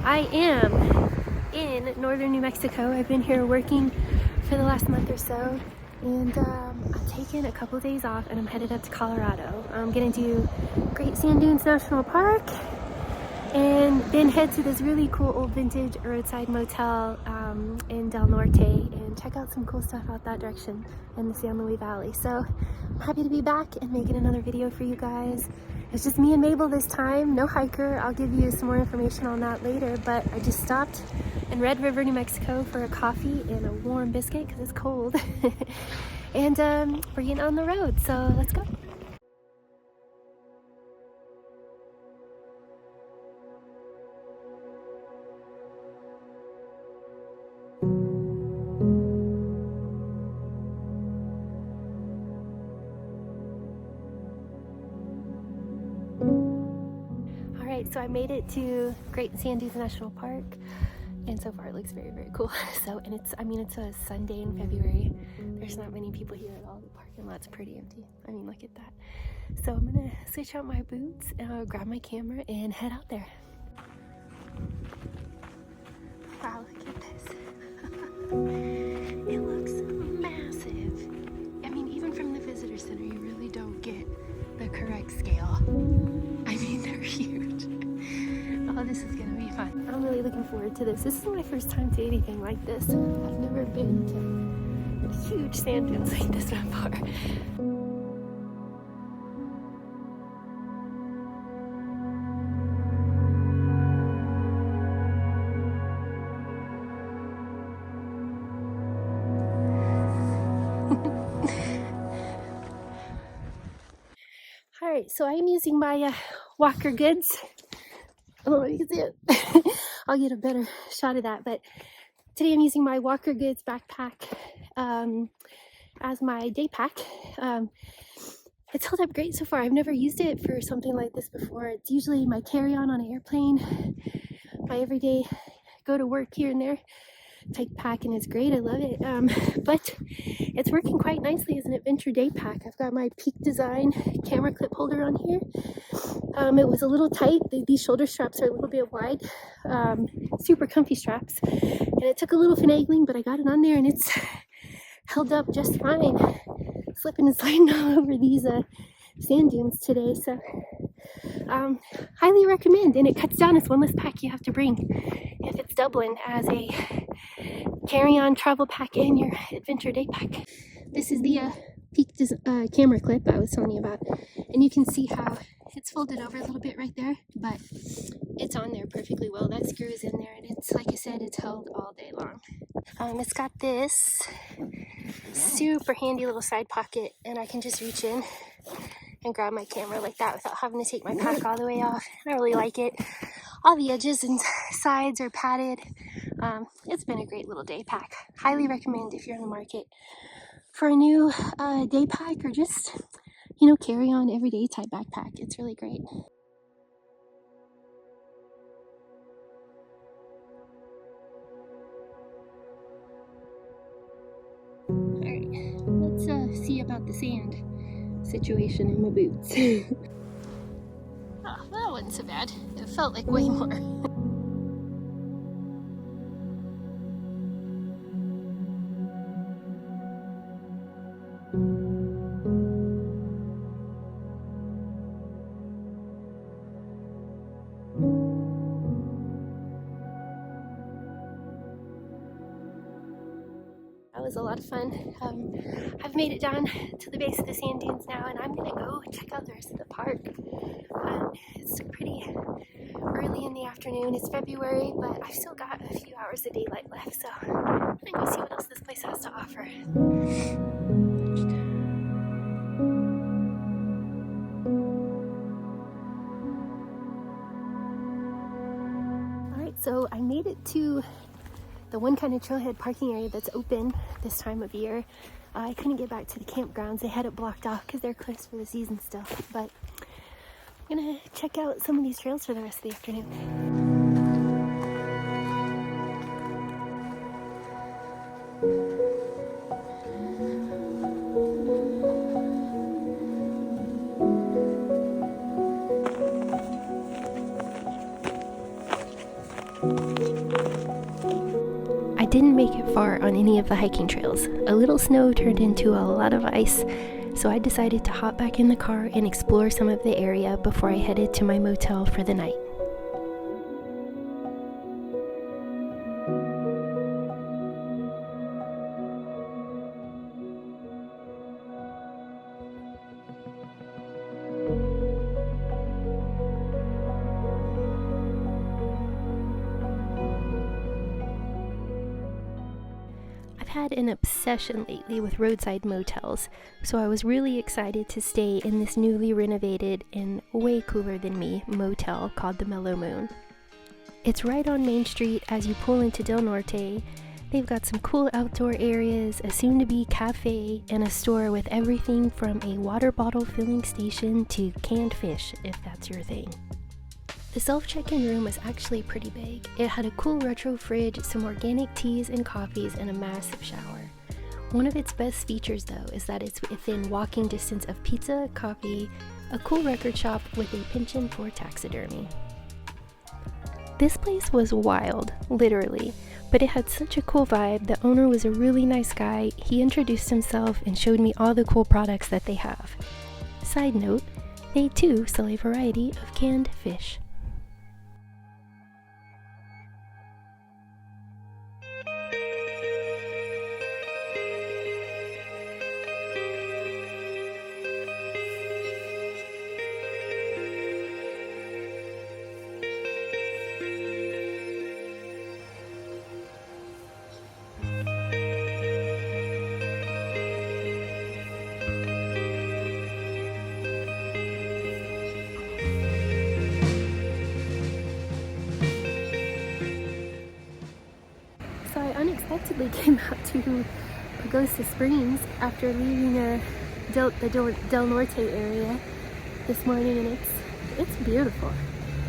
I am in northern New Mexico. I've been here working for the last month or so, and I'm taking a couple days off and I'm headed up to Colorado. I'm gonna do Great Sand Dunes National Park and then head to this really cool old vintage roadside motel in Del Norte and check out some cool stuff out that direction in the San Luis Valley. So I'm happy to be back and making another video for you guys. It's just me and Mabel this time, no hiker. I'll give you some more information on that later, but I just stopped in Red River, New Mexico for a coffee and a warm biscuit because it's cold. And we're getting on the road, so let's go. So I made it to Great Sand Dunes National Park, and so far it looks very, very cool. So, and it's a Sunday in February. There's not many people here at all. The parking lot's pretty empty. I mean, look at that. So I'm gonna switch out my boots, grab my camera, and head out there. Wow, look at this. It looks massive. I mean, even from the visitor center, you really don't get the correct scale. I mean, they're huge. Oh, this is gonna be fun. I'm really looking forward to this. This is my first time to anything like this. I've never been to huge sand dunes like this before. All right, so I'm using my Walker Goods. I don't know if you can see it. I'll get a better shot of that, but today I'm using my Walker Goods backpack as my day pack. It's held up great so far. I've never used it for something like this before. It's usually my carry-on on an airplane, my everyday go to work here and there type pack, and it's great. I love it. But it's working quite nicely as an adventure day pack. I've got my Peak Design camera clip holder on here. It was a little tight. These shoulder straps are a little bit wide, super comfy straps, and it took a little finagling, but I got it on there and it's held up just fine. Slipping and sliding all over these sand dunes today, so highly recommend. And it cuts down. It's one less pack you have to bring if it's doubling as a carry-on travel pack and your adventure day pack. This is the Peak camera clip I was telling you about, and you can see how it's folded over a little bit right there, but it's on there perfectly well. That screw is in there, and it's, like I said, it's held all day long. It's got this super handy little side pocket, and I can just reach in and grab my camera like that without having to take my pack all the way off. I really like it. All the edges and sides are padded. It's been a great little day pack. Highly recommend if you're in the market for a new day pack, or just, you know, carry on everyday type backpack. It's really great. All right, let's see about the sand situation in my boots. Oh, that wasn't so bad. It felt like way more. That was a lot of fun. I've made it down to the base of the sand dunes now, and I'm gonna go check out the rest of the park. It's pretty early in the afternoon. It's February, but I've still got a few hours of daylight left, so I'm gonna go see what else this place has to offer. Alright, so I made it to the one kind of trailhead parking area that's open this time of year. I couldn't get back to the campgrounds. They had it blocked off because they're closed for the season still. But I'm gonna check out some of these trails for the rest of the afternoon. I didn't make it far on any of the hiking trails. A little snow turned into a lot of ice, so I decided to hop back in the car and explore some of the area before I headed to my motel for the night. Had an obsession lately with roadside motels, so I was really excited to stay in this newly renovated and way cooler than me motel called the Mellow Moon. It's right on Main Street as you pull into Del Norte. They've got some cool outdoor areas, a soon-to-be cafe, and a store with everything from a water bottle filling station to canned fish, if that's your thing. The self-check-in room was actually pretty big. It had a cool retro fridge, some organic teas and coffees, and a massive shower. One of its best features, though, is that it's within walking distance of pizza, coffee, a cool record shop with a penchant for taxidermy. This place was wild, literally, but it had such a cool vibe. The owner was a really nice guy. He introduced himself and showed me all the cool products that they have. Side note, they too sell a variety of canned fish. So I unexpectedly came out to Pagosa Springs after leaving the Del Norte area this morning, and it's beautiful.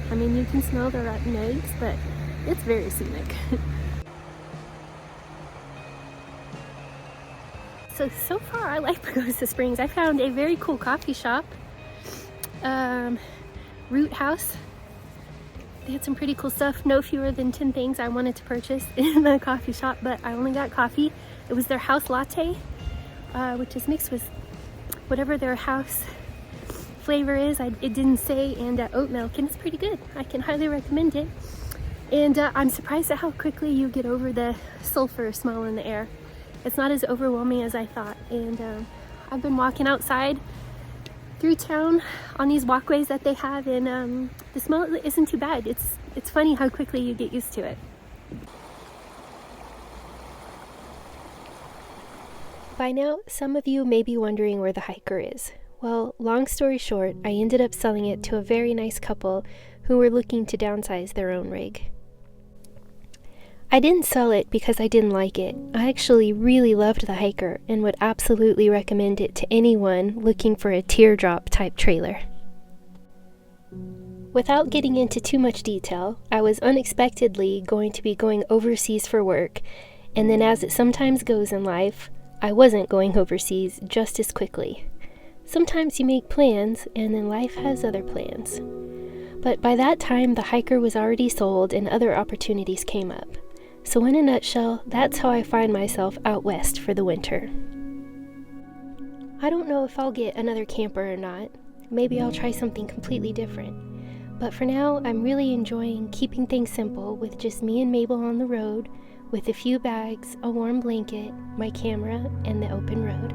I mean, you can smell the rotten eggs, but it's very scenic. So far I like Pagosa Springs. I found a very cool coffee shop, Root House. They had some pretty cool stuff. No fewer than 10 things I wanted to purchase in the coffee shop, but I only got coffee. It was their house latte, which is mixed with whatever their house flavor is. It didn't say, and oat milk, and it's pretty good. I can highly recommend it. And I'm surprised at how quickly you get over the sulfur smell in the air. It's not as overwhelming as I thought. And I've been walking outside through town on these walkways that they have, and the smell isn't too bad. It's funny how quickly you get used to it. By now, some of you may be wondering where the hiker is. Well, long story short, I ended up selling it to a very nice couple who were looking to downsize their own rig. I didn't sell it because I didn't like it. I actually really loved the hiker and would absolutely recommend it to anyone looking for a teardrop type trailer. Without getting into too much detail, I was unexpectedly going to be going overseas for work, and then as it sometimes goes in life, I wasn't going overseas just as quickly. Sometimes you make plans and then life has other plans. But by that time, the hiker was already sold and other opportunities came up. So in a nutshell, that's how I find myself out west for the winter. I don't know if I'll get another camper or not. Maybe I'll try something completely different. But for now, I'm really enjoying keeping things simple with just me and Mabel on the road, with a few bags, a warm blanket, my camera, and the open road.